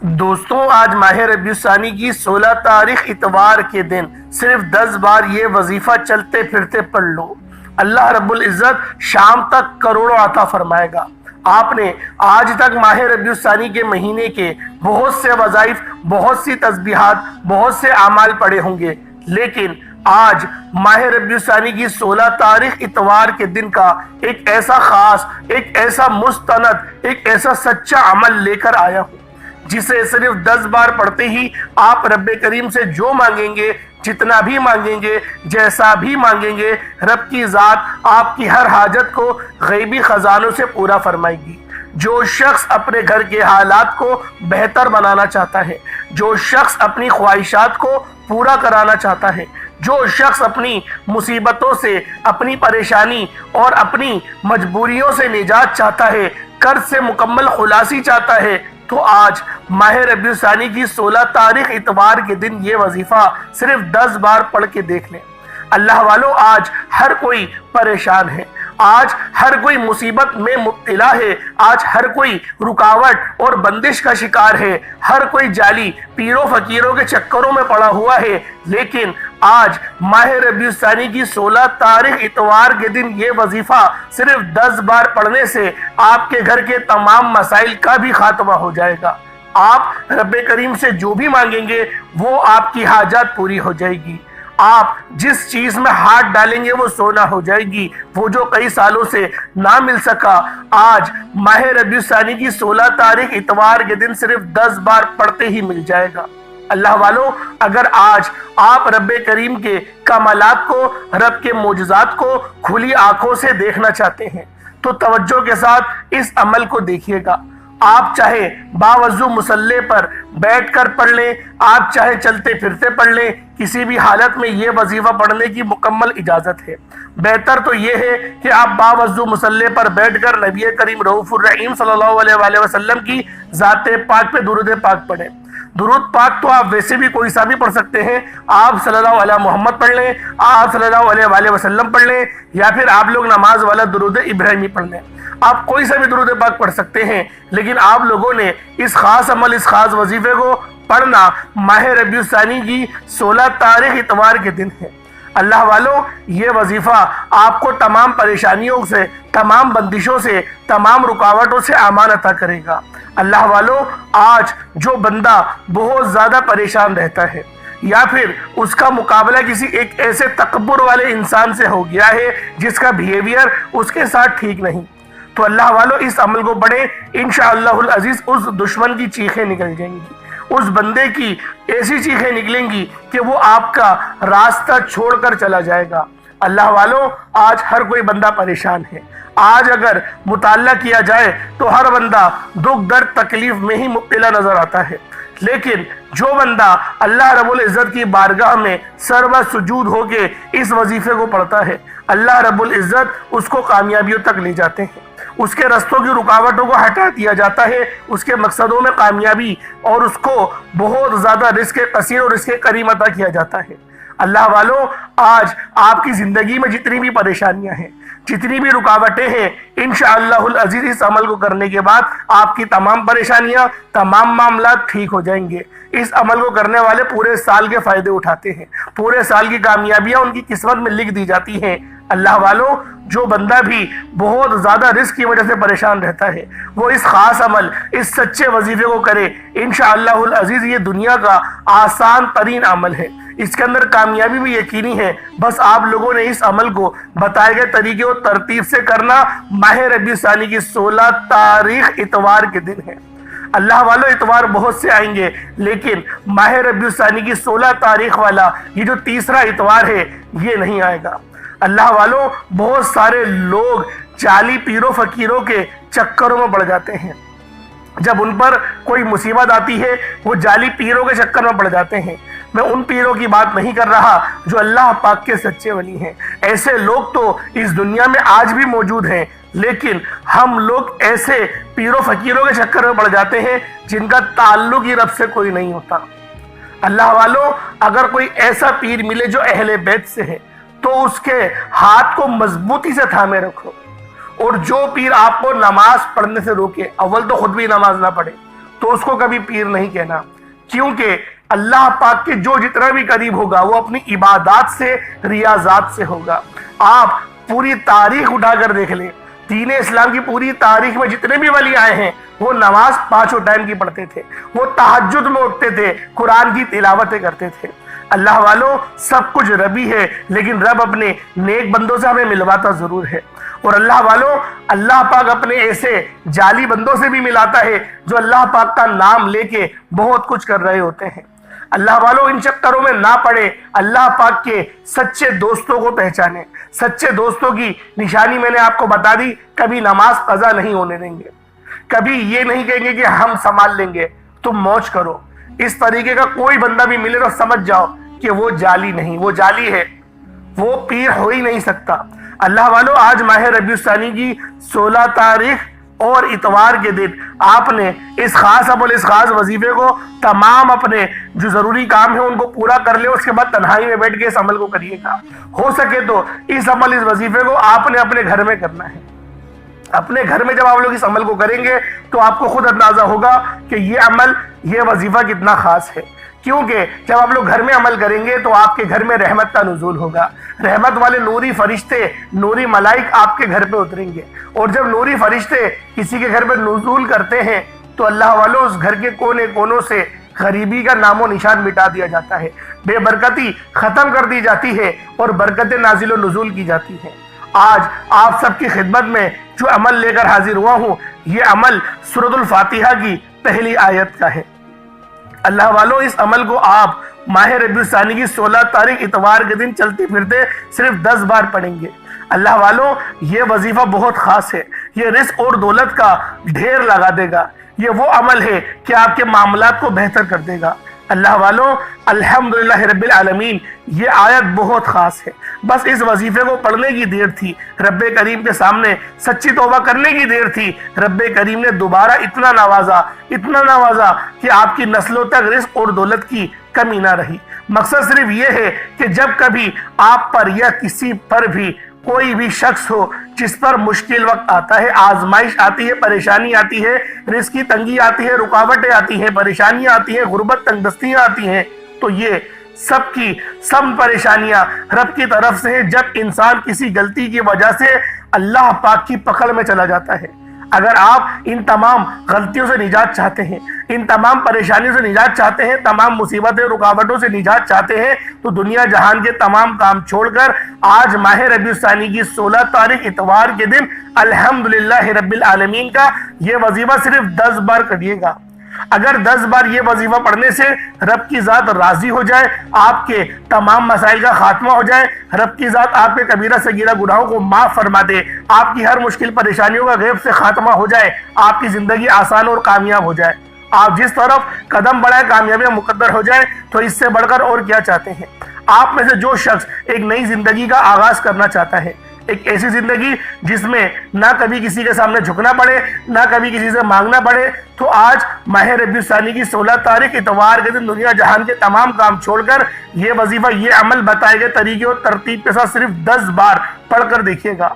دوستوں، آج ماہ ربیع الثانی کی 16 تاریخ اتوار کے دن صرف 10 بار یہ وظیفہ چلتے پھرتے پڑھ لو، اللہ رب العزت شام تک کروڑوں عطا فرمائے گا۔ آپ نے آج تک ماہ ربیع الثانی کے مہینے کے بہت سے وظائف، بہت سی تسبیحات، بہت سے اعمال پڑھے ہوں گے، لیکن آج ماہ ربیع الثانی کی 16 تاریخ اتوار کے دن کا ایک ایسا خاص، ایک ایسا مستند، ایک ایسا سچا عمل لے کر آیا ہوں جسے صرف 10 بار پڑھتے ہی آپ رب کریم سے جو مانگیں گے، جتنا بھی مانگیں گے، جیسا بھی مانگیں گے، رب کی ذات آپ کی ہر حاجت کو غیبی خزانوں سے پورا فرمائے گی۔ جو شخص اپنے گھر کے حالات کو بہتر بنانا چاہتا ہے، جو شخص اپنی خواہشات کو پورا کرانا چاہتا ہے، جو شخص اپنی مصیبتوں سے، اپنی پریشانی اور اپنی مجبوریوں سے نجات چاہتا ہے، قرض سے مکمل خلاصی چاہتا ہے، تو آج ماہ ربیع الثانی کی 16 تاریخ اتوار کے دن یہ وظیفہ صرف 10 بار پڑھ کے دیکھ لیں۔ اللہ والو، آج ہر کوئی پریشان ہے، آج ہر کوئی مصیبت میں مبتلا ہے، آج ہر کوئی رکاوٹ اور بندش کا شکار ہے، ہر کوئی جعلی پیروں فقیروں کے چکروں میں پڑا ہوا ہے، لیکن آج ماہ ربیع الثانی کی 16 تاریخ اتوار کے دن یہ وظیفہ صرف 10 بار پڑھنے سے آپ کے گھر کے تمام مسائل کا بھی خاتمہ ہو جائے گا۔ آپ رب کریم سے جو بھی مانگیں گے وہ آپ کی حاجات پوری ہو جائے گی۔ آپ جس چیز میں ہاتھ ڈالیں گے وہ سونا ہو جائے گی۔ وہ جو کئی سالوں سے نہ مل سکا، آج ماہ ربیع الثانی کی 16 تاریخ اتوار کے دن صرف 10 بار پڑھتے ہی مل جائے گا۔ اللہ والو، اگر آج آپ رب کریم کے کمالات کو، رب کے معجزات کو کھلی آنکھوں سے دیکھنا چاہتے ہیں تو توجہ کے ساتھ اس عمل کو دیکھیے گا۔ آپ چاہے باوضو مصلی پر بیٹھ کر پڑھ لیں، آپ چاہے چلتے پھرتے پڑھ لیں، کسی بھی حالت میں یہ وظیفہ پڑھنے کی مکمل اجازت ہے۔ بہتر تو یہ ہے کہ آپ باوضو مصلی پر بیٹھ کر نبی کریم رؤوف الرحیم صلی اللہ علیہ وآلہ وسلم کی ذات پاک پہ درود پاک پڑھیں۔ درود پاک تو آپ ویسے بھی کوئی سا بھی پڑھ سکتے ہیں، آپ صلی اللہ علیہ محمد پڑھ لیں، آپ صلی اللہ علیہ وآلہ وسلم پڑھ لیں، یا پھر آپ لوگ نماز والا درود ابراہیمی پڑھ لیں۔ آپ کوئی سا بھی درود پاک پڑھ سکتے ہیں، لیکن آپ لوگوں نے اس خاص عمل، اس خاص وظیفے کو پڑھنا ماہ ربیع الثانی کی 16 تاریخ اتوار کے دن ہے۔ اللہ والو، یہ وظیفہ آپ کو تمام پریشانیوں سے، تمام بندشوں سے، تمام رکاوٹوں سے امان عطا کرے گا۔ اللہ والو، آج جو بندہ بہت زیادہ پریشان رہتا ہے یا پھر اس کا مقابلہ کسی ایک ایسے تکبر والے انسان سے ہو گیا ہے جس کا بیہیویئر اس کے ساتھ ٹھیک نہیں، تو اللہ والو اس عمل کو پڑھیں، انشاءاللہ العزیز اس دشمن کی چیخیں نکل جائیں گی، اس بندے کی ایسی چیخیں نکلیں گی کہ وہ آپ کا راستہ چھوڑ کر چلا جائے گا۔ اللہ والو، آج ہر کوئی بندہ پریشان ہے۔ آج اگر مطالعہ کیا جائے تو ہر بندہ دکھ درد تکلیف میں ہی مبتلا نظر آتا ہے، لیکن جو بندہ اللہ رب العزت کی بارگاہ میں سربہ سجود ہو کے اس وظیفے کو پڑھتا ہے، اللہ رب العزت اس کو کامیابیوں تک لے جاتے ہیں، اس کے رستوں کی رکاوٹوں کو ہٹا دیا جاتا ہے، اس کے مقصدوں میں کامیابی اور اس کو بہت زیادہ رزق کثیر اور رزق کریم عطا کیا جاتا ہے۔ اللہ والو، آج آپ کی زندگی میں جتنی بھی پریشانیاں ہیں، جتنی بھی رکاوٹیں ہیں، انشاءاللہ العزیز اس عمل کو کرنے کے بعد آپ کی تمام پریشانیاں، تمام معاملات ٹھیک ہو جائیں گے۔ اس عمل کو کرنے والے پورے سال کے فائدے اٹھاتے ہیں، پورے سال کی کامیابیاں ان کی قسمت میں لکھ دی جاتی ہیں۔ اللہ والو، جو بندہ بھی بہت زیادہ رزق کی وجہ سے پریشان رہتا ہے وہ اس خاص عمل، اس سچے وظیفے کو کرے، انشاءاللہ العزیز یہ دنیا کا آسان ترین عمل ہے، اس کے اندر کامیابی بھی یقینی ہے۔ بس آپ لوگوں نے اس عمل کو بتائے گئے طریقے اور ترتیب سے کرنا۔ ماہ ربیع الثانی کی 16 تاریخ اتوار کے دن ہے۔ اللہ والو، اتوار بہت سے آئیں گے، لیکن ماہ ربیع الثانی کی 16 تاریخ والا یہ جو تیسرا اتوار ہے یہ نہیں آئے گا۔ اللہ والو، بہت سارے لوگ جعلی پیروں فقیروں کے چکروں میں پڑ جاتے ہیں۔ جب ان پر کوئی مصیبت آتی ہے وہ جعلی پیروں کے چکر میں پڑ جاتے ہیں۔ میں ان پیروں کی بات نہیں کر رہا جو اللہ پاک کے سچے ولی ہیں، ایسے لوگ تو اس دنیا میں آج بھی موجود ہیں، لیکن ہم لوگ ایسے پیروں فقیروں کے چکر میں پڑ جاتے ہیں جن کا تعلق ہی رب سے کوئی نہیں ہوتا۔ اللہ والو، اگر کوئی ایسا پیر ملے جو اہل بیت سے ہے تو اس کے ہاتھ کو مضبوطی سے تھامے رکھو، اور جو پیر آپ کو نماز پڑھنے سے روکے، اول تو خود بھی نماز نہ پڑھے، تو اس کو کبھی پیر نہیں کہنا، کیونکہ اللہ پاک کے جو جتنا بھی قریب ہوگا وہ اپنی عبادات سے، ریاضات سے ہوگا۔ آپ پوری تاریخ اٹھا کر دیکھ لیں، دین اسلام کی پوری تاریخ میں جتنے بھی ولی آئے ہیں وہ نماز 5 ٹائم کی پڑھتے تھے، وہ تہجد میں اٹھتے تھے، قرآن کی تلاوتیں کرتے تھے۔ اللہ والوں، سب کچھ ربی ہے، لیکن رب اپنے نیک بندوں سے ہمیں ملواتا ضرور ہے۔ اور اللہ والوں، اللہ پاک اپنے ایسے جعلی بندوں سے بھی ملاتا ہے جو اللہ پاک کا نام لے کے بہت کچھ کر رہے ہوتے ہیں۔ اللہ والوں، ان چکروں میں نہ پڑے، اللہ پاک کے سچے دوستوں کو پہچانے۔ سچے دوستوں کی نشانی میں نے آپ کو بتا دی، کبھی نماز قضا نہیں ہونے دیں گے، کبھی یہ نہیں کہیں گے کہ ہم سنبھال لیں گے، تم موج کرو۔ اس طریقے کا کوئی بندہ بھی ملے تو سمجھ جاؤ کہ وہ جعلی نہیں، وہ جعلی ہے، وہ پیر ہو ہی نہیں سکتا۔ اللہ والوں، آج ماہ ربیع الثانی کی 16 تاریخ اور اتوار کے دن آپ نے اس خاص عمل، اس خاص وظیفے کو، تمام اپنے جو ضروری کام ہیں ان کو پورا کر لے، اس کے بعد تنہائی میں بیٹھ کے اس عمل کو کریے گا۔ ہو سکے تو اس عمل، اس وظیفے کو آپ نے اپنے گھر میں کرنا ہے۔ اپنے گھر میں جب آپ لوگ اس عمل کو کریں گے تو آپ کو خود اندازہ ہوگا کہ یہ عمل، یہ وظیفہ کتنا خاص ہے، کیونکہ جب آپ لوگ گھر میں عمل کریں گے تو آپ کے گھر میں رحمت کا نزول ہوگا، رحمت والے نوری فرشتے، نوری ملائک آپ کے گھر پہ اتریں گے، اور جب نوری فرشتے کسی کے گھر پہ نزول کرتے ہیں تو اللہ والوں، اس گھر کے کونے کونوں سے غریبی کا نام و نشان مٹا دیا جاتا ہے، بے برکتی ختم کر دی جاتی ہے اور برکتیں نازل و نزول کی جاتی ہیں۔ آج آپ سب کی خدمت میں جو عمل لے کر حاضر ہوا ہوں، یہ عمل سورۃ الفاتحہ کی پہلی آیت کا ہے۔ اللہ والوں، اس عمل کو آپ ماہ ربیع الثانی کی 16 تاریخ اتوار کے دن چلتے پھرتے صرف 10 بار پڑھیں گے۔ اللہ والوں، یہ وظیفہ بہت خاص ہے، یہ رزق اور دولت کا ڈھیر لگا دے گا۔ یہ وہ عمل ہے کہ آپ کے معاملات کو بہتر کر دے گا۔ اللہ والوں، الحمدللہ رب العالمین، یہ آیت بہت خاص ہے۔ بس اس وظیفے کو پڑھنے کی دیر تھی، رب کریم کے سامنے سچی توبہ کرنے کی دیر تھی۔ رب کریم نے دوبارہ اتنا نوازا کہ آپ کی نسلوں تک رزق اور دولت کی کمی نہ رہی۔ مقصد صرف یہ ہے کہ جب کبھی آپ پر یا کسی پر بھی کوئی بھی شخص ہو جس پر مشکل وقت آتا ہے، آزمائش آتی ہے، پریشانی آتی ہے، رزق کی تنگی آتی ہے، رکاوٹیں آتی ہیں، پریشانیاں آتی ہیں، غربت، تنگ دستیاں آتی ہیں، تو یہ سب کی سب پریشانیاں رب کی طرف سے ہیں۔ جب انسان کسی غلطی کی وجہ سے اللہ پاک کی پکڑ میں چلا جاتا ہے۔ اگر آپ ان تمام غلطیوں سے نجات چاہتے ہیں، ان تمام پریشانیوں سے نجات چاہتے ہیں، تمام مصیبتیں، رکاوٹوں سے نجات چاہتے ہیں، تو دنیا جہان کے تمام کام چھوڑ کر آج ماہ ربیع الثانی کی 16 تاریخ اتوار کے دن الحمدللہ رب العالمین کا یہ وظیفہ صرف 10 بار کریے گا۔ اگر 10 بار یہ وظیفہ پڑھنے سے رب کی ذات راضی ہو جائے، آپ کے تمام مسائل کا خاتمہ ہو جائے، رب کی ذات آپ کے کبیرہ صغیرہ گناہوں کو معاف فرما دے، آپ کی ہر مشکل پریشانیوں کا غیب سے خاتمہ ہو جائے، آپ کی زندگی آسان اور کامیاب ہو جائے، آپ جس طرف قدم بڑھائے کامیابیاں مقدر ہو جائے، تو اس سے بڑھ کر اور کیا چاہتے ہیں؟ آپ میں سے جو شخص ایک نئی زندگی کا آغاز کرنا چاہتا ہے، ایک ایسی زندگی جس میں نہ کبھی کسی کے سامنے جھکنا پڑے، نہ کبھی کسی سے مانگنا پڑے، تو آج ماہ ربیع الثانی کی 16 تاریخ اتوار کے دن دنیا جہان کے تمام کام چھوڑ کر یہ وظیفہ، یہ عمل بتائے گئے طریقے اور ترتیب کے ساتھ صرف 10 بار پڑھ کر دیکھیے گا۔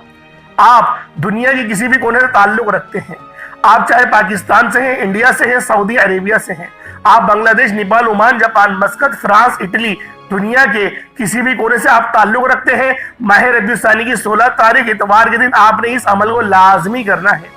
آپ دنیا کی کسی بھی کونے سے تعلق رکھتے ہیں، آپ چاہے پاکستان سے ہیں، انڈیا سے ہیں، سعودی عربیہ سے ہیں، آپ بنگلہ دیش، Nepal, Oman, Japan, Muscat, France, Italy, دنیا کے کسی بھی کونے سے آپ تعلق رکھتے ہیں، ماہ ربیع الثانی کی 16 تاریخ اتوار کے دن آپ نے اس عمل کو لازمی کرنا ہے۔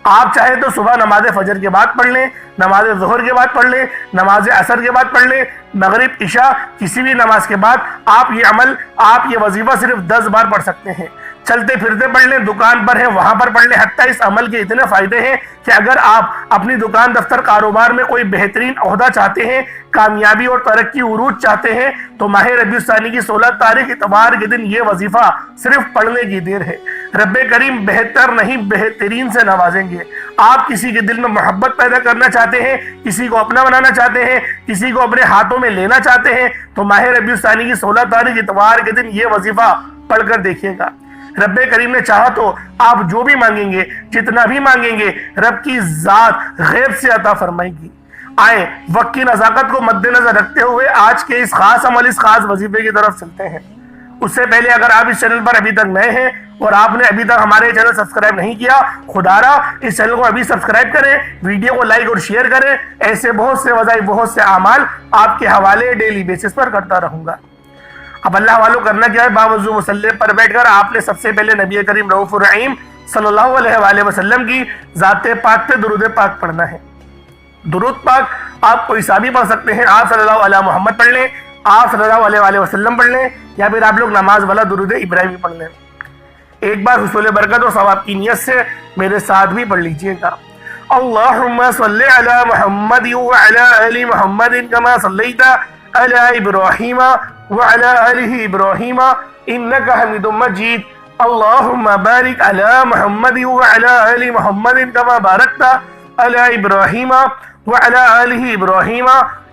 آپ چاہے تو صبح نماز فجر کے بعد پڑھ لیں، نماز ظہر کے بعد پڑھ لیں، نماز عصر کے بعد پڑھ لیں، مغرب، عشاء، کسی بھی نماز کے بعد آپ یہ عمل، آپ یہ وظیفہ صرف 10 بار پڑھ سکتے ہیں۔ چلتے پھرتے پڑھ لیں، دکان پر ہیں وہاں پر پڑھ لیں، حتیٰ اس عمل کے اتنے فائدے ہیں کہ اگر آپ اپنی دکان، دفتر، کاروبار میں کوئی بہترین عہدہ چاہتے ہیں، کامیابی اور ترقی، عروج چاہتے ہیں، تو ماہ ربیع الثانی کی 16 تاریخ اتوار کے دن یہ وظیفہ صرف پڑھنے کی دیر ہے۔ رب کریم بہتر نہیں بہترین سے نوازیں گے۔ آپ کسی کے دل میں محبت پیدا کرنا چاہتے ہیں، کسی کو اپنا بنانا چاہتے ہیں، کسی کو اپنے ہاتھوں میں لینا چاہتے ہیں، تو ماہ ربیع الثانی کی 16 تاریخ اتوار کے دن یہ وظیفہ پڑھ کر دیکھیے گا۔ رب کریم نے چاہا تو آپ جو بھی مانگیں گے، جتنا بھی مانگیں گے، رب کی ذات غیب سے عطا فرمائے گی۔ آئیں وقت کی نزاکت کو مد نظر رکھتے ہوئے آج کے اس خاص عمل، اس خاص وظیفے کی طرف چلتے ہیں۔ اس سے پہلے اگر آپ اس چینل پر ابھی تک نئے ہیں اور آپ نے ابھی تک ہمارے چینل سبسکرائب نہیں کیا، خدارا اس چینل کو ابھی سبسکرائب کریں، ویڈیو کو لائک اور شیئر کریں۔ ایسے بہت سے وظائف، بہت سے اعمال آپ کے حوالے ڈیلی بیسس پر کرتا رہوں گا۔ اب اللہ والوں کرنا کیا ہے، باوضو مصلی پر بیٹھ کر آپ نے سب سے پہلے نبی کریم رؤوف الرحیم صلی اللہ علیہ وآلہ وسلم کی ذات پاک پہ درود پاک پڑھنا ہے۔ درود پاک آپ کوئی سا بھی پڑھ سکتے ہیں، آپ صلی اللہ علیہ محمد پڑھ لیں، آپ صلی اللہ علیہ وآلہ وسلم پڑھ لیں، یا پھر آپ لوگ نماز والا درود ابراہیمی پڑھ لیں۔ ایک بار حصول برکت اور ثواب کی نیت سے میرے ساتھ بھی پڑھ لیجئے گا۔ اللہم صلی علی محمد وعلی آل محمد کما صلیت علی ابراہیم وعلی آل ابراہیم انک حمید مجید۔ اللہم بارک علی محمد وعلی آل محمد کما بارکت علی ابراہیم وعلی آل ابراہیم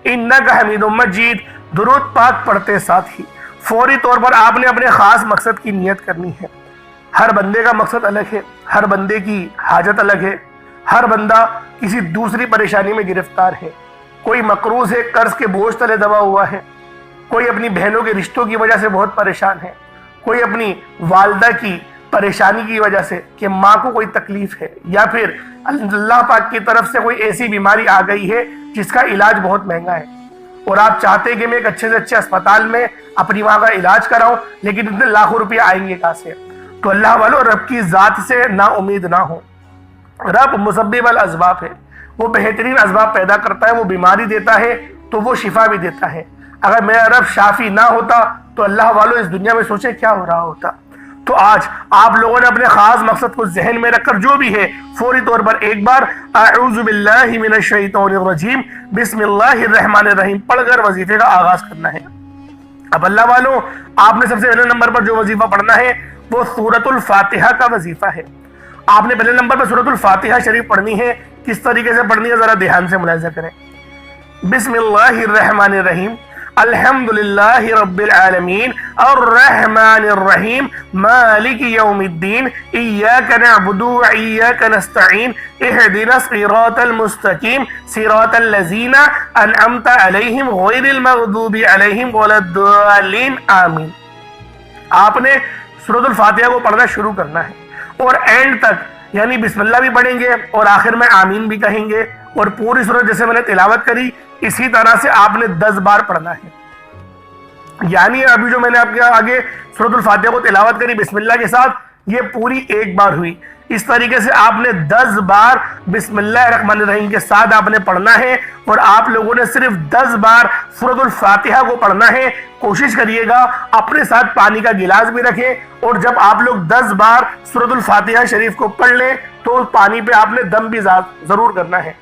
انک حمید مجید۔ درود پاک پڑھتے ساتھ ہی فوری طور پر آپ نے اپنے خاص مقصد کی نیت کرنی ہے۔ ہر بندے کا مقصد الگ ہے، ہر بندے کی حاجت الگ ہے، ہر بندہ کسی دوسری پریشانی میں گرفتار ہے۔ کوئی مقروض ہے، قرض کے بوجھ تلے دبا ہوا ہے، کوئی اپنی بہنوں کے رشتوں کی وجہ سے بہت پریشان ہے، کوئی اپنی والدہ کی پریشانی کی وجہ سے کہ ماں کو کوئی تکلیف ہے، یا پھر اللہ پاک کی طرف سے کوئی ایسی بیماری آ گئی ہے جس کا علاج بہت مہنگا ہے، اور آپ چاہتے کہ میں ایک اچھے سے اچھے اسپتال میں اپنی ماں کا علاج کراؤں، لیکن اتنے لاکھوں روپے آئیں گے کہاں سے؟ تو اللہ والوں رب کی ذات سے نا امید نہ ہو۔ رب مسبب الاسباب ہے، وہ بہترین اسباب پیدا کرتا ہے، وہ بیماری دیتا ہے تو وہ شفا بھی دیتا ہے۔ اگر میرا رب شافی نہ ہوتا تو اللہ والوں اس دنیا میں سوچے کیا ہو رہا ہوتا۔ تو آج آپ لوگوں نے اپنے خاص مقصد کو ذہن میں رکھ کر جو بھی ہے فوری طور پر ایک بار اعوذ باللہ من الشیطان الرجیم بسم اللہ الرحمن الرحیم پڑھ کر وظیفے کا آغاز کرنا ہے۔ اب اللہ والوں آپ نے سب سے پہلے نمبر پر جو وظیفہ پڑھنا ہے وہ سورۃ الفاتحہ کا وظیفہ ہے۔ آپ نے پہلے نمبر پر سورۃ الفاتحہ شریف پڑھنی ہے۔ کس طریقے سے پڑھنی ہے ذرا دھیان سے ملاحظہ کریں۔ بسم اللہ الرحمن الرحیم الحمدللہ رب العالمین الرحمن الرحیم مالک یوم الدین ایاک نعبد و ایاک نستعین اہدنا الصراط المستقیم صراط الذین انعمت علیہم غیر المغضوب علیہم ولا الضالین آمین۔ آپ نے سورۃ الفاتحہ کو پڑھنا شروع کرنا ہے اور اینڈ تک یعنی بسم اللہ بھی پڑھیں گے اور آخر میں آمین بھی کہیں گے، اور پوری سورت جیسے میں نے تلاوت کری اسی طرح سے آپ نے 10 بار پڑھنا ہے۔ یعنی ابھی جو میں نے آپ کے آگے سورۃ الفاتحہ کو تلاوت کری بسم اللہ کے ساتھ، یہ پوری ایک بار ہوئی۔ اس طریقے سے آپ نے 10 بار بسم اللہ الرحمن الرحیم کے ساتھ آپ نے پڑھنا ہے، اور آپ لوگوں نے صرف 10 بار سورۃ الفاتحہ کو پڑھنا ہے۔ کوشش کریے گا اپنے ساتھ پانی کا گلاس بھی رکھیں، اور جب آپ لوگ 10 بار سورۃ الفاتحہ شریف کو پڑھ لیں تو پانی پہ آپ نے دم بھی ضرور کرنا ہے،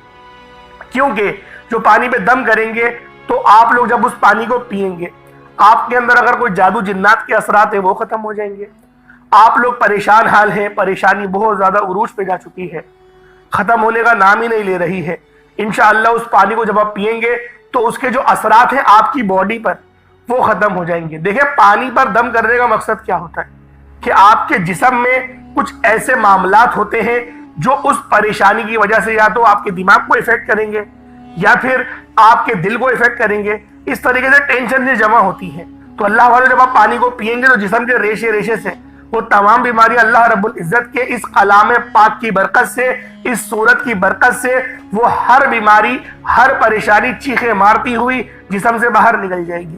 کیونکہ جو پانی پہ دم کریں گے تو آپ لوگ جب اس پانی کو پئیں گے آپ کے اندر اگر کوئی جادو جنات کے اثرات ہیں وہ ختم ہو جائیں گے۔ آپ لوگ پریشان حال ہیں، پریشانی بہت زیادہ عروج پہ جا چکی ہے، ختم ہونے کا نام ہی نہیں لے رہی ہے۔ انشاءاللہ اس پانی کو جب آپ پئیں گے تو اس کے جو اثرات ہیں آپ کی باڈی پر وہ ختم ہو جائیں گے۔ دیکھیں پانی پر دم کرنے کا مقصد کیا ہوتا ہے کہ آپ کے جسم میں کچھ ایسے معاملات ہوتے ہیں جو اس پریشانی کی وجہ سے یا تو آپ کے دماغ کو افیکٹ کریں گے یا پھر آپ کے دل کو افیکٹ کریں گے۔ اس طریقے سے ٹینشن جمع ہوتی ہے، تو اللہ والے جب آپ پانی کو پئیں گے تو جسم کے ریشے ریشے سے وہ تمام بیماریاں اللہ رب العزت کے اس کلام پاک کی برکت سے، اس سورت کی برکت سے وہ ہر بیماری، ہر پریشانی چیخیں مارتی ہوئی جسم سے باہر نکل جائے گی۔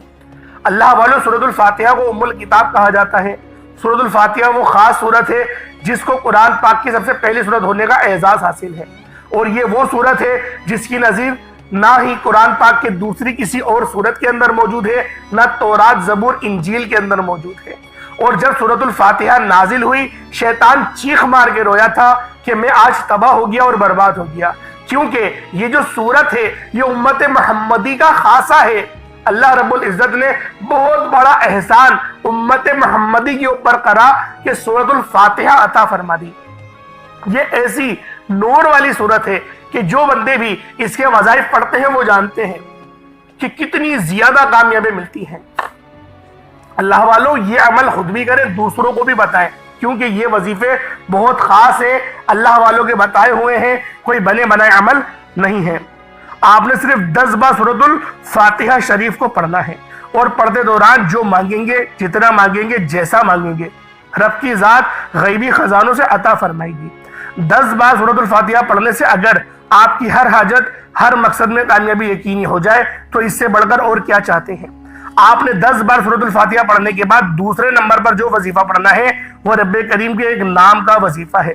اللہ والوں سورۃ الفاتحہ کو ام الکتاب کہا جاتا ہے۔ سورۃ الفاتحہ وہ خاص سورت ہے جس کو قرآن پاک کی سب سے پہلی سورت ہونے کا اعزاز حاصل ہے، اور یہ وہ سورت ہے جس کی نظیر نہ ہی قرآن پاک کے دوسری کسی اور سورت کے اندر موجود ہے، نہ تورات زبور انجیل کے اندر موجود ہے۔ اور جب سورۃ الفاتحہ نازل ہوئی شیطان چیخ مار کے رویا تھا کہ میں آج تباہ ہو گیا اور برباد ہو گیا، کیونکہ یہ جو سورت ہے یہ امت محمدی کا خاصہ ہے۔ اللہ رب العزت نے بہت بڑا احسان امت محمدی کے اوپر کرا کہ سورۃ الفاتحہ عطا فرما دی۔ یہ ایسی نور والی سورت ہے کہ جو بندے بھی اس کے وظائف پڑھتے ہیں وہ جانتے ہیں کہ کتنی زیادہ کامیابی ملتی ہیں۔ اللہ والوں یہ عمل خود بھی کریں، دوسروں کو بھی بتائیں، کیونکہ یہ وظیفے بہت خاص ہیں، اللہ والوں کے بتائے ہوئے ہیں، کوئی بنے بنائے عمل نہیں ہے۔ آپ نے صرف 10 بار سورۃ الفاتحہ شریف کو پڑھنا ہے، اور پڑھتے دوران جو مانگیں گے، جتنا مانگیں گے، جیسا مانگیں گے، رب کی ذات غیبی خزانوں سے عطا فرمائے گی۔ 10 بار سورۃ الفاتحہ پڑھنے سے اگر آپ کی ہر حاجت، ہر مقصد میں کامیابی یقینی ہو جائے تو اس سے بڑھ کر اور کیا چاہتے ہیں؟ آپ نے 10 بار سورۃ الفاتحہ پڑھنے کے بعد دوسرے نمبر پر جو وظیفہ پڑھنا ہے وہ رب کریم کے ایک نام کا وظیفہ ہے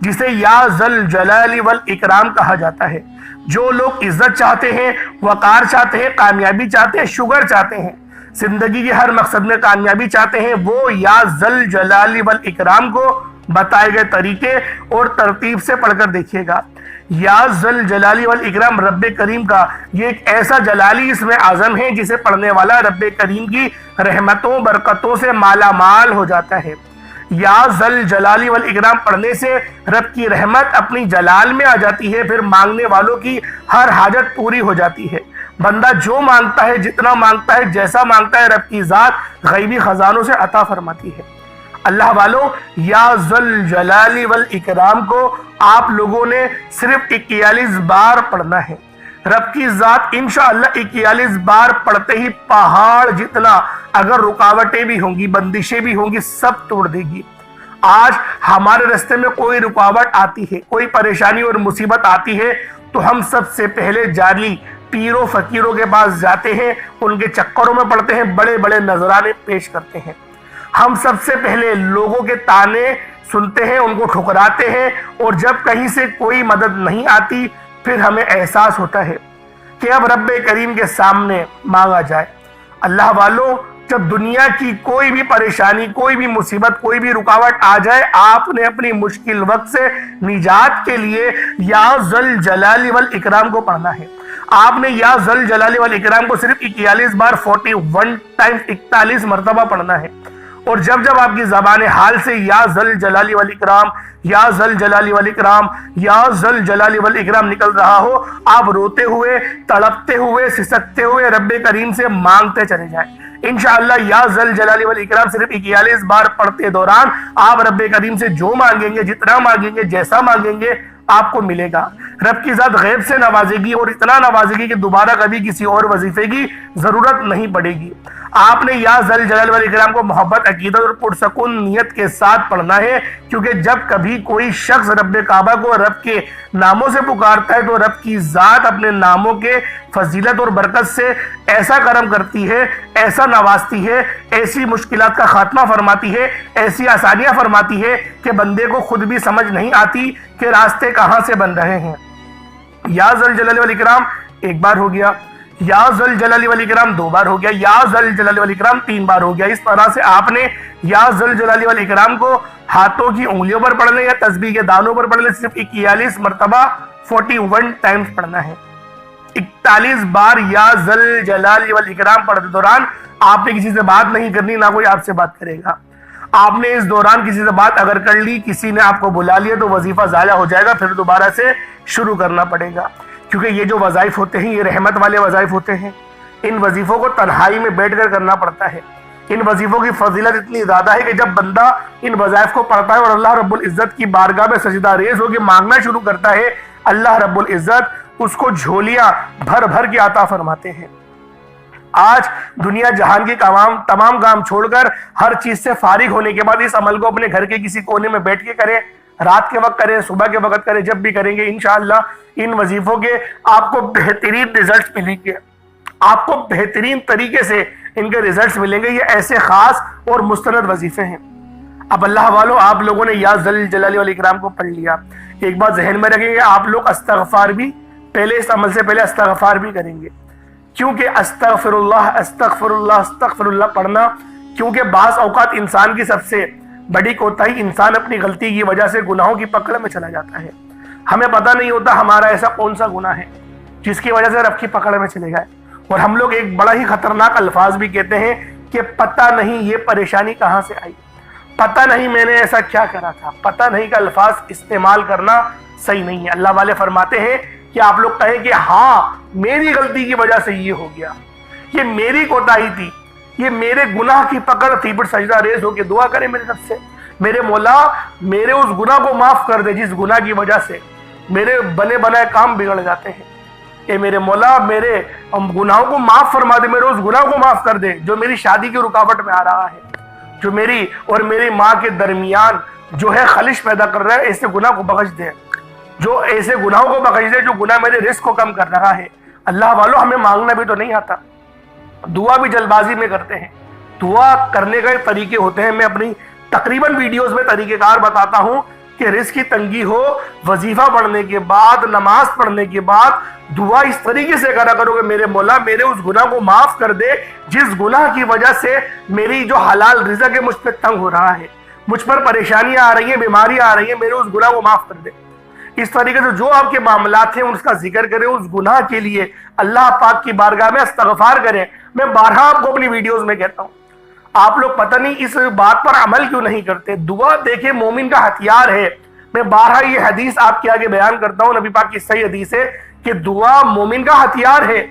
جسے یا ذل جلال والاکرام کہا جاتا ہے۔ جو لوگ عزت چاہتے ہیں، وقار چاہتے ہیں، کامیابی چاہتے ہیں، شگر چاہتے ہیں، زندگی کے ہر مقصد میں کامیابی چاہتے ہیں، وہ یا ذل جلال والاکرام کو بتائے گئے طریقے اور ترتیب سے پڑھ کر دیکھیے گا۔ یا ذل جلالی والاکرام رب کریم کا یہ ایک ایسا جلالی اسم اعظم ہے جسے پڑھنے والا رب کریم کی رحمتوں برکتوں سے مالا مال ہو جاتا ہے۔ یا ذل جلالی والاکرام پڑھنے سے رب کی رحمت اپنی جلال میں آ جاتی ہے، پھر مانگنے والوں کی ہر حاجت پوری ہو جاتی ہے۔ بندہ جو مانگتا ہے، جتنا مانگتا ہے، جیسا مانگتا ہے، رب کی ذات غیبی خزانوں سے عطا فرماتی ہے۔ اللہ والو، یا ذل جلالی والاکرام کو آپ لوگوں نے صرف 41 بار پڑھنا ہے۔ رب کی ذات انشاءاللہ 41 بار پڑھتے ہی پہاڑ جتنا اگر رکاوٹیں بھی ہوں گی، بندشیں بھی ہوں گی، سب توڑ دے گی۔ آج ہمارے راستے میں کوئی رکاوٹ آتی ہے، کوئی پریشانی اور مصیبت آتی ہے تو ہم سب سے پہلے جعلی پیروں فقیروں کے پاس جاتے ہیں، ان کے چکروں میں پڑتے ہیں، بڑے بڑے نذرانے پیش کرتے ہیں۔ ہم سب سے پہلے لوگوں کے تانے سنتے ہیں، ان کو ٹھکراتے ہیں، اور جب کہیں سے کوئی مدد نہیں آتی پھر ہمیں احساس ہوتا ہے کہ اب رب کریم کے سامنے مانگا جائے۔ اللہ والوں، جب دنیا کی کوئی بھی پریشانی، کوئی بھی مصیبت، کوئی بھی رکاوٹ آ جائے، آپ نے اپنی مشکل وقت سے نجات کے لیے یا ذل جلال والاکرام کو پڑھنا ہے۔ آپ نے یا ذل جلال والاکرام کو صرف 41 بار 41 ٹائمز 41 مرتبہ پڑھنا ہے۔ اور جب جب آپ کی زبان حال سے یا ذل جلال والاکرام، یا ذل جلال والاکرام، یا ذل جلال والاکرام نکل رہا ہو، آپ روتے ہوئے، تڑپتے ہوئے، سسکتے ہوئے رب کریم سے مانگتے چلے جائیں۔ انشاءاللہ یا ذل جلال والاکرام صرف 41 بار پڑھتے دوران آپ رب کریم سے جو مانگیں گے، جتنا مانگیں گے، جیسا مانگیں گے، آپ کو ملے گا۔ رب کی ذات غیب سے نوازے گی، اور اتنا نوازے گی کہ دوبارہ کبھی کسی اور وظیفے کی ضرورت نہیں پڑے گی۔ آپ نے یا ذل جلال والاکرام کو محبت، عقیدت اور پرسکون نیت کے ساتھ پڑھنا ہے، کیونکہ جب کبھی کوئی شخص رب کعبہ کو رب کے ناموں سے پکارتا ہے تو رب کی ذات اپنے ناموں کے فضیلت اور برکت سے ایسا کرم کرتی ہے، ایسا نوازتی ہے، ایسی مشکلات کا خاتمہ فرماتی ہے، ایسی آسانیاں فرماتی ہے کہ بندے کو خود بھی سمجھ نہیں آتی کہ راستے کہاں سے بن رہے ہیں۔ یا ذل جلال والاکرام ایک بار ہو گیا، یا ذل جلال والاکرام 2 بار ہو گیا، یا ذل جلال والاکرام 3 بار ہو گیا۔ اس طرح سے آپ نے یا ذل جلال والاکرام کو ہاتھوں کی انگلیوں پر پڑھ لیں یا تسبیح کے دانوں پر پڑھ لیں، صرف 41 مرتبہ 41 ٹائمز پڑھنا ہے۔ 41 بار یا ذل جلال والاکرام پڑھتے دوران آپ نے کسی سے بات نہیں کرنی، نہ کوئی آپ سے بات کرے گا۔ آپ نے اس دوران کسی سے بات اگر کر لی، کسی نے آپ کو بلا لیا تو وظیفہ ضائع ہو جائے گا، پھر دوبارہ سے شروع کرنا پڑے گا، کیونکہ یہ جو وظائف ہوتے ہیں یہ رحمت والے وظائف ہوتے ہیں۔ ان وظیفوں کو تنہائی میں بیٹھ کر کرنا پڑتا ہے۔ ان وظیفوں کی فضیلت اتنی زیادہ ہے کہ جب بندہ ان وظائف کو پڑھتا ہے اور اللہ رب العزت کی بارگاہ میں سجدہ ریز ہو کے مانگنا شروع کرتا ہے، اللہ رب العزت اس کو جھولیاں بھر بھر کے عطا فرماتے ہیں۔ آج دنیا جہان کے تمام کام چھوڑ کر ہر چیز سے فارغ ہونے کے بعد اس عمل کو اپنے گھر کے کسی کونے میں بیٹھ کے کریں، رات کے وقت کریں، صبح کے وقت کریں، جب بھی کریں گے انشاءاللہ ان وظیفوں کے آپ کو بہترین رزلٹس ملیں گے، آپ کو بہترین طریقے سے ان کے رزلٹس ملیں گے۔ یہ ایسے خاص اور مستند وظیفے ہیں۔ اب اللہ والوں، آپ لوگوں نے یا ذل جلال والاکرام کو پڑھ لیا، ایک بات ذہن میں رکھیں گے، آپ لوگ استغفار بھی پہلے، اس عمل سے پہلے استغفار بھی کریں گے، کیونکہ استغفر اللہ استغفر اللہ استغفر اللہ پڑھنا، کیونکہ بعض اوقات انسان کی سب سے بڑی کوتاہی، انسان اپنی غلطی کی وجہ سے گناہوں کی پکڑ میں چلا جاتا ہے۔ ہمیں پتہ نہیں ہوتا ہمارا ایسا کون سا گناہ ہے جس کی وجہ سے رب کی پکڑ میں چلے گئے، اور ہم لوگ ایک بڑا ہی خطرناک الفاظ بھی کہتے ہیں کہ پتہ نہیں یہ پریشانی کہاں سے آئی، پتہ نہیں میں نے ایسا کیا کرا تھا، پتہ نہیں کا الفاظ استعمال کرنا صحیح نہیں ہے۔ اللہ والے فرماتے ہیں کہ آپ لوگ کہیں کہ ہاں میری غلطی کی وجہ سے یہ ہو گیا، یہ میری کوتاہی تھی، یہ میرے گناہ کی پکڑ تھی، پھر سجدہ ریز ہو کے دعا کریں میرے رب سے، میرے مولا میرے اس گناہ کو معاف کر دے جس گناہ کی وجہ سے میرے بنے بنائے کام بگڑ جاتے ہیں۔ اے میرے مولا میرے گناہوں کو معاف فرما دے، میرے اس گناہ کو معاف کر دے جو میری شادی کی رکاوٹ میں آ رہا ہے، جو میری اور میری ماں کے درمیان جو ہے خلش پیدا کر رہا ہے، ایسے گناہ کو بخش دے، جو ایسے گناہوں کو بخش دے جو گناہ میرے رزق کو کم کر رہا ہے۔ اللہ والوں، ہمیں مانگنا بھی تو نہیں آتا، دعا بھی جلد بازی میں کرتے ہیں۔ دعا کرنے کا طریقے ہوتے ہیں، میں اپنی تقریباً ویڈیوز میں طریقہ کار بتاتا ہوں کہ رزق کی تنگی ہو، وظیفہ پڑھنے کے بعد، نماز پڑھنے کے بعد دعا اس طریقے سے کرا کرو کہ میرے مولا میرے اس گناہ کو معاف کر دے جس گناہ کی وجہ سے میری جو حلال رزق ہے مجھ پہ تنگ ہو رہا ہے، مجھ پر پریشانیاں آ رہی ہیں، بیماریاں آ رہی ہیں، میرے اس گناہ کو معاف کر دے۔ اس طریقے سے جو آپ کے معاملات ہیں اس کا ذکر کریں، اس گناہ کے لیے اللہ پاک کی بارگاہ میں استغفار کریں۔ میں بارہا آپ کو اپنی ویڈیوز میں کہتا ہوں، آپ لوگ پتہ نہیں اس بات پر عمل کیوں نہیں کرتے۔ دعا دیکھیں مومن کا ہتھیار ہے، میں بارہا یہ حدیث آپ کے آگے بیان کرتا ہوں، نبی پاک کی صحیح حدیث ہے کہ دعا مومن کا ہتھیار ہے،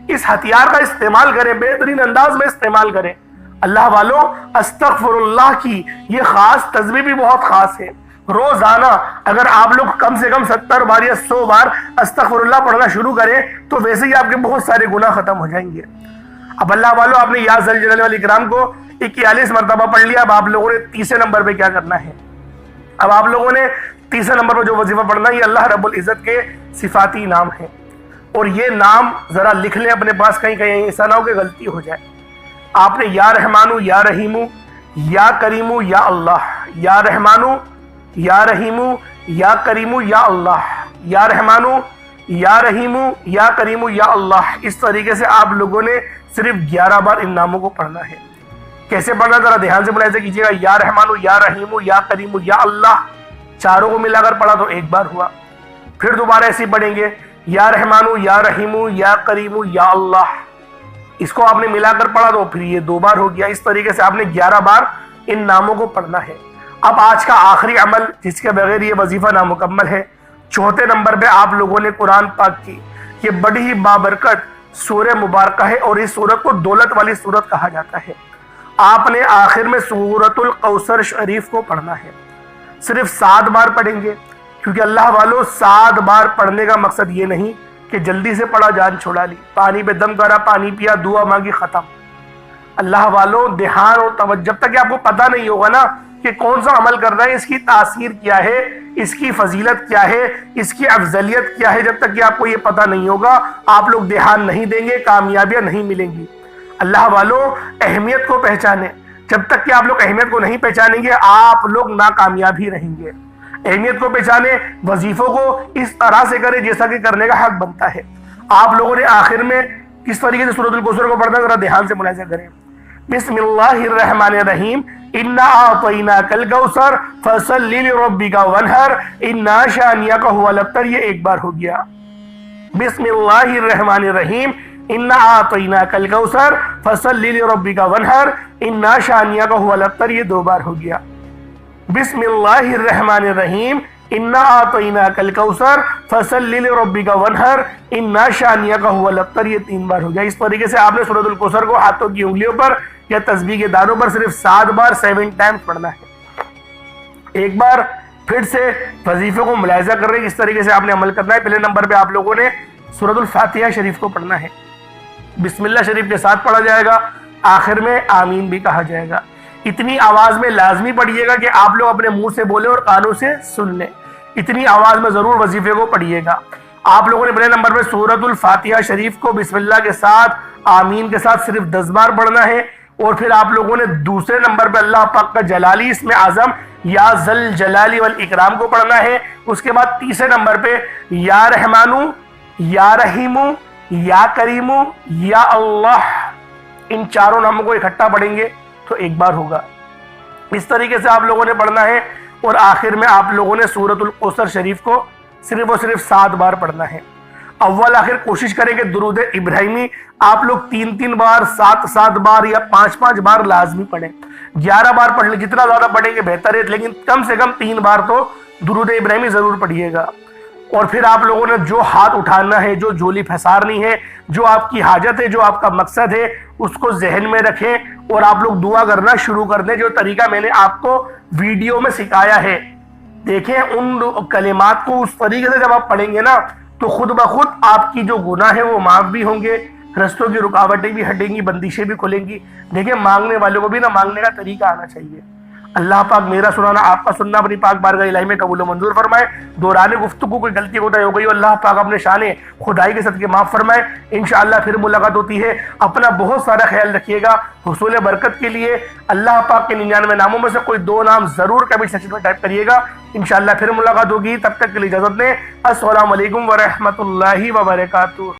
اس ہتھیار کا استعمال کریں، بہترین انداز میں استعمال کریں۔ اللہ والوں، استغفر اللہ کی یہ خاص تسبیح بھی بہت خاص ہے۔ روزانہ اگر آپ لوگ کم سے کم 70 بار یا 100 بار استغفر اللہ پڑھنا شروع کریں تو ویسے ہی آپ کے بہت سارے گناہ ختم ہو جائیں گے۔ اب اللہ والوں، آپ نے یا ذل جلال والاکرام کو 41 مرتبہ پڑھ لیا، اب آپ لوگوں نے تیسرے نمبر پہ کیا کرنا ہے؟ اب آپ لوگوں نے تیسرے نمبر پر جو وظیفہ پڑھنا ہے، یہ اللہ رب العزت کے صفاتی نام ہیں، اور یہ نام ذرا لکھ لیں اپنے پاس، کہیں ایسا نہ ہو کہ غلطی ہو جائے۔ آپ نے یا رحمانو یا رحیمو یا کریمو یا اللہ، یا رحمانو یا رحیمو یا کریمو یا اللہ، یا رحمانو یا رحیمو یا کریمو یا اللہ، اس طریقے سے آپ لوگوں نے صرف 11 بار ان ناموں کو پڑھنا ہے۔ کیسے پڑھنا ذرا دھیان سے ملاحظہ کیجیے گا۔ یا رحمانو یا رحیمو یا کریمو یا اللہ، چاروں کو ملا کر پڑھا تو 1 بار ہوا۔ پھر دوبارہ ایسے پڑھیں گے یا رحمانو یا رحیمو یا کریمو یا اللہ، اس کو آپ نے ملا کر پڑھا تو پھر یہ 2 بار ہو گیا۔ اس طریقے سے آپ نے 11 بار ان ناموں کو پڑھنا ہے۔ اب آج کا آخری عمل جس کے بغیر یہ وظیفہ نامکمل ہے، چوتھے نمبر پہ آپ لوگوں نے قرآن پاک کی یہ بڑی ہی بابرکت سورہ مبارکہ ہے، اور اس سورت کو دولت والی سورت کہا جاتا ہے۔ آپ نے آخر میں سورۃ الکوثر شریف کو پڑھنا ہے، صرف 7 بار پڑھیں گے، کیونکہ اللہ والوں 7 بار پڑھنے کا مقصد یہ نہیں کہ جلدی سے پڑھا جان چھوڑا لی، پانی پہ دم کرا، پانی پیا، دعا مانگی، ختم۔ اللہ والوں، دھیان اور توجہ، جب تک کہ آپ کو پتہ نہیں ہوگا نا کہ کون سا عمل کر رہا ہے، اس کی تاثیر کیا ہے، اس کی فضیلت کیا ہے، اس کی افضلیت کیا ہے، جب تک کہ آپ کو یہ پتہ نہیں ہوگا آپ لوگ دھیان نہیں دیں گے، کامیابیاں نہیں ملیں گی۔ اللہ والوں، اہمیت کو پہچانیں، جب تک کہ آپ لوگ اہمیت کو نہیں پہچانیں گے آپ لوگ ناکامیاب ہی رہیں گے۔ اہمیت کو پہچانیں، وظیفوں کو اس طرح سے کریں جیسا کہ کرنے کا حق بنتا ہے۔ آپ لوگوں نے آخر میں کس طریقے سے سورۃ الکوثر کو پڑھنا ہے ذرا دھیان سے ملاحظہ کریں۔ بسم اللہ الرحمن الرحیم، انا اعطیناک الکوثر فصل لربک وانحر انا شانئک ھو الابتر، یہ 1 بار ہو گیا۔ بسم اللہ الرحمن الرحیم، انا اعطیناک الکوثر فصل لربک وانحر انا شانئک ھو الابتر، یہ 2 بار ہو گیا۔ بسم اللہ الرحمن الرحیم، انا اعطیناک الکوثر فصل لربک وانحر انا شانئک ھو الابتر، یہ 3 بار ہو گیا۔ اس طریقے سے آپ نے سورۃ الکوثر کو ہاتھوں کی انگلیوں پر یا تسبیح کے دانوں پر صرف 7 بار 7 ٹائمز پڑھنا ہے۔ ایک بار پھر سے وظیفے کو ملاحظہ کر رہے ہیں، اس طریقے سے آپ نے عمل کرنا ہے۔ پہلے نمبر پہ آپ لوگوں نے سورۃ الفاتحہ شریف کو پڑھنا ہے، بسم اللہ شریف کے ساتھ پڑھا جائے گا، آخر میں آمین بھی کہا جائے گا۔ اتنی آواز میں لازمی پڑھیے گا کہ آپ لوگ اپنے منہ سے بولیں اور کانوں سے سن لیں، اتنی آواز میں ضرور وظیفے کو پڑھیے گا۔ آپ لوگوں نے پہلے نمبر پہ سورۃ الفاتحہ شریف کو بسم اللہ کے ساتھ آمین کے ساتھ صرف 10 بار پڑھنا ہے، اور پھر آپ لوگوں نے دوسرے نمبر پہ اللہ پاک کا جلالی اسم اعظم یا ذل جلالی والاکرام کو پڑھنا ہے۔ اس کے بعد تیسرے نمبر پہ یا رحمانو یا رحیمو یا کریمو یا اللہ، ان چاروں ناموں کو اکٹھا پڑھیں گے تو 1 بار ہوگا۔ اس طریقے سے آپ لوگوں نے پڑھنا ہے، اور آخر میں آپ لوگوں نے سورۃ الکوثر شریف کو صرف اور صرف 7 بار پڑھنا ہے۔ اول آخر کوشش کریں کہ درود ابراہیمی آپ لوگ 3 بار 7 بار یا 5 بار لازمی پڑھیں۔ 11 بار پڑھ لیں، جتنا زیادہ پڑھیں گے بہتر ہے، لیکن کم سے کم 3 بار تو درود ابراہیمی ضرور پڑھیے گا۔ اور پھر آپ لوگوں نے جو ہاتھ اٹھانا ہے، جو جھولی پھنسارنی ہے، جو آپ کی حاجت ہے، جو آپ کا مقصد ہے، اس کو ذہن میں رکھیں اور آپ لوگ دعا کرنا شروع کر دیں۔ جو طریقہ میں نے آپ کو ویڈیو میں سکھایا ہے، دیکھیں ان کلمات کو اس طریقے سے جب آپ پڑھیں گے نا تو خود بخود آپ کی جو گناہ ہے وہ معاف بھی ہوں گے، رستوں کی رکاوٹیں بھی ہٹیں گی، بندشیں بھی کھلیں گی۔ دیکھیں مانگنے والوں کو بھی نہ مانگنے کا طریقہ آنا چاہیے۔ اللہ پاک میرا سنانا آپ کا سننا اپنی پاک بارگاہ الہی میں قبول و منظور فرمائے۔ دوران گفتگو کوئی غلطی کوتاہی ہو گئی ہو، اللہ پاک اپنے شان خدائی کے صدقے معاف فرمائے۔ انشاءاللہ پھر ملاقات ہوتی ہے۔ اپنا بہت سارا خیال رکھیے گا۔ حصول برکت کے لیے اللہ پاک کے 99 ناموں میں سے کوئی 2 نام ضرور کمنٹ سیکشن میں ٹائپ کریے گا۔ انشاءاللہ پھر ملاقات ہوگی، تب تک کے لیے اجازت دیں۔ السلام علیکم ورحمۃ اللہ وبرکاتہ۔